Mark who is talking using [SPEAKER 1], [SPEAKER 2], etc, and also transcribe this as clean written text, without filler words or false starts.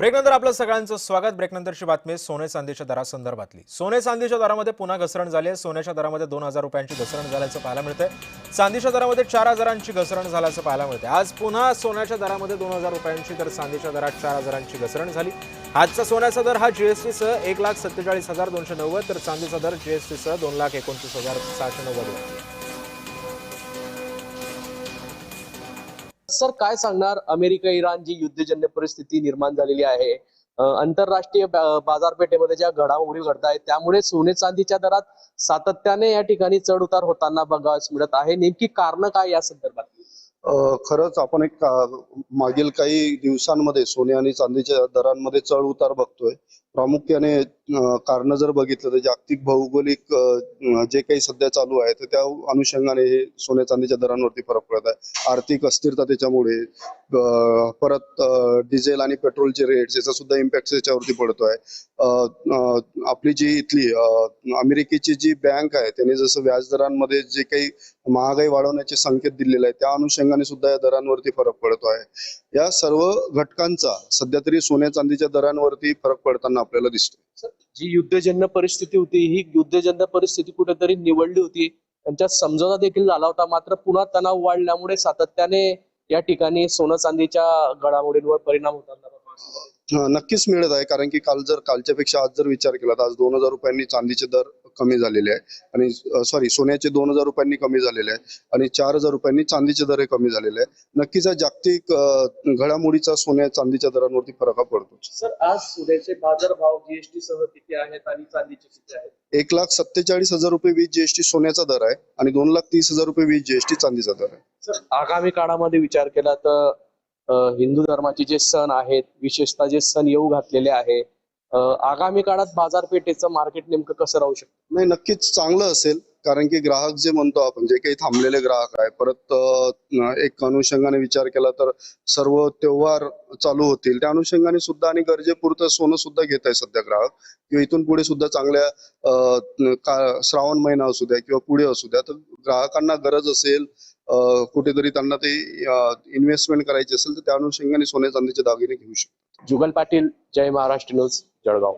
[SPEAKER 1] ब्रेकनंतर आपलं सगळ्यांचं स्वागत। ब्रेकनंतरची बातमी सोने चांदीच्या दरासंदर्भातली। सोने चांदीच्या दरामध्ये पुन्हा घसरण झाली आहे। सोन्याच्या दरामध्ये 2000 रुपयांची घसरण झाल्याचं पाहायला मिळतंय। चांदीच्या दरामध्ये 4000ची घसरण झाल्याचं पाहायला मिळतंय। आज पुन्हा सोन्याच्या दरामध्ये 2000 रुपयांची तर चांदीच्या दरात 4000ची घसरण झाली। आजचा सोन्याचा दर हा जीएसटी सह 1,47,290 तर चांदीचा दर जीएसटी सह 2,29,690
[SPEAKER 2] सर काय सांगणार अमेरिका इराण जी युद्धजन्य परिस्थिती निर्माण झालेली आहे, आंतरराष्ट्रीय बाजारपेठेमध्ये ज्या घडामोडी घडत आहेत त्यामुळे सोने चांदीच्या दरात सातत्याने या ठिकाणी चढ उतार होताना बघावयास मिळत आहे। नेमकी कारण काय या संदर्भात?
[SPEAKER 3] खरंच आपण मागील काही दिवसांमध्ये सोने आणि चांदीच्या दरांमध्ये चढ उतार बघतोय। प्रामुख्याने कारण जर बघितलं तर जागतिक भौगोलिक जे काही सध्या चालू आहे तर त्या अनुषंगाने हे सोने चांदीच्या दरांवरती फरक पडत आहे। आर्थिक अस्थिरता त्याच्यामुळे परत डिझेल आणि पेट्रोलचे रेट्स याचा सुद्धा इम्पॅक्ट त्याच्यावरती पडतोय। आपली जी इथली अमेरिकेची जी बँक आहे त्याने जसं व्याजदरांमध्ये जे काही महागाई वाढवण्याचे संकेत दिलेले आहेत त्या अनुषंगाने सुद्धा या दरांवरती फरक पडतो आहे। या सर्व घटकांचा सध्या तरी सोन्या चांदीच्या दरांवरती फरक पडताना आपल्याला दिसतो।
[SPEAKER 2] जी युद्धजन्य परिस्थिती होती ही युद्धजन्य परिस्थिती कुठेतरी निवडली होती, त्यांच्यात समझोता देखील झाला होता, मात्र पुन्हा तणाव वाढल्यामुळे सातत्याने या ठिकाणी सोनं चांदीच्या घडामोडींवर परिणाम होताना
[SPEAKER 3] नक्कीच मिळत आहे। कारण की कालच्या पेक्षा आज जर विचार केला तर आज 2000 रुपयांनी चांदीचे दर कमी झालेले आहे आणि सोन्याचे 2000 रुपयांनी कमी झालेले आहे आणि 4000 रुपयांनी चांदीचे दर कमी झालेले आहे। नक्कीच जागतिक घडामोडीचा सोन्या चांदीच्या दरांवरती फरक पडतो।
[SPEAKER 2] सर आज सोन्याचे बाजार भाव जीएसटी सह किती आहेत आणि चांदीचे किती आहेत?
[SPEAKER 3] 1,47,000 रुपये वीज जीएसटी सोन्याचा दर आहे आणि 2,30,000 रुपये वीज जीएसटी चांदीचा दर आहे।
[SPEAKER 2] सर आगामी काळामध्ये विचार केला तर हिंदू धर्माचे जे सण आहेत, विशेषतः जे सण येऊ घातलेले आहे, आगामी काळात बाजारपेठेचं मार्केट नेमकं कसं राहू शकतं?
[SPEAKER 3] नाही, नक्कीच चांगलं असेल। कारण की ग्राहक जे म्हणतो आपण जे काही थांबलेले ग्राहक आहे परत एक अनुषंगाने विचार केला तर सर्व त्योहार चालू होतील त्या अनुषंगाने सुद्धा आणि गरजेपुरतं सोनं सुद्धा घेत आहे सध्या ग्राहक, किंवा इथून पुढे सुद्धा चांगल्या श्रावण महिना असू द्या किंवा पुढे असू द्या तर ग्राहकांना गरज असेल कुठेतरी त्यांना ते इन्व्हेस्टमेंट करायची असेल तर त्या अनुषंगाने सोन्या चांदीचे दागिने घेऊ शकतात।
[SPEAKER 2] जुगल पाटील, जय महाराष्ट्र न्यूज, जळगाव।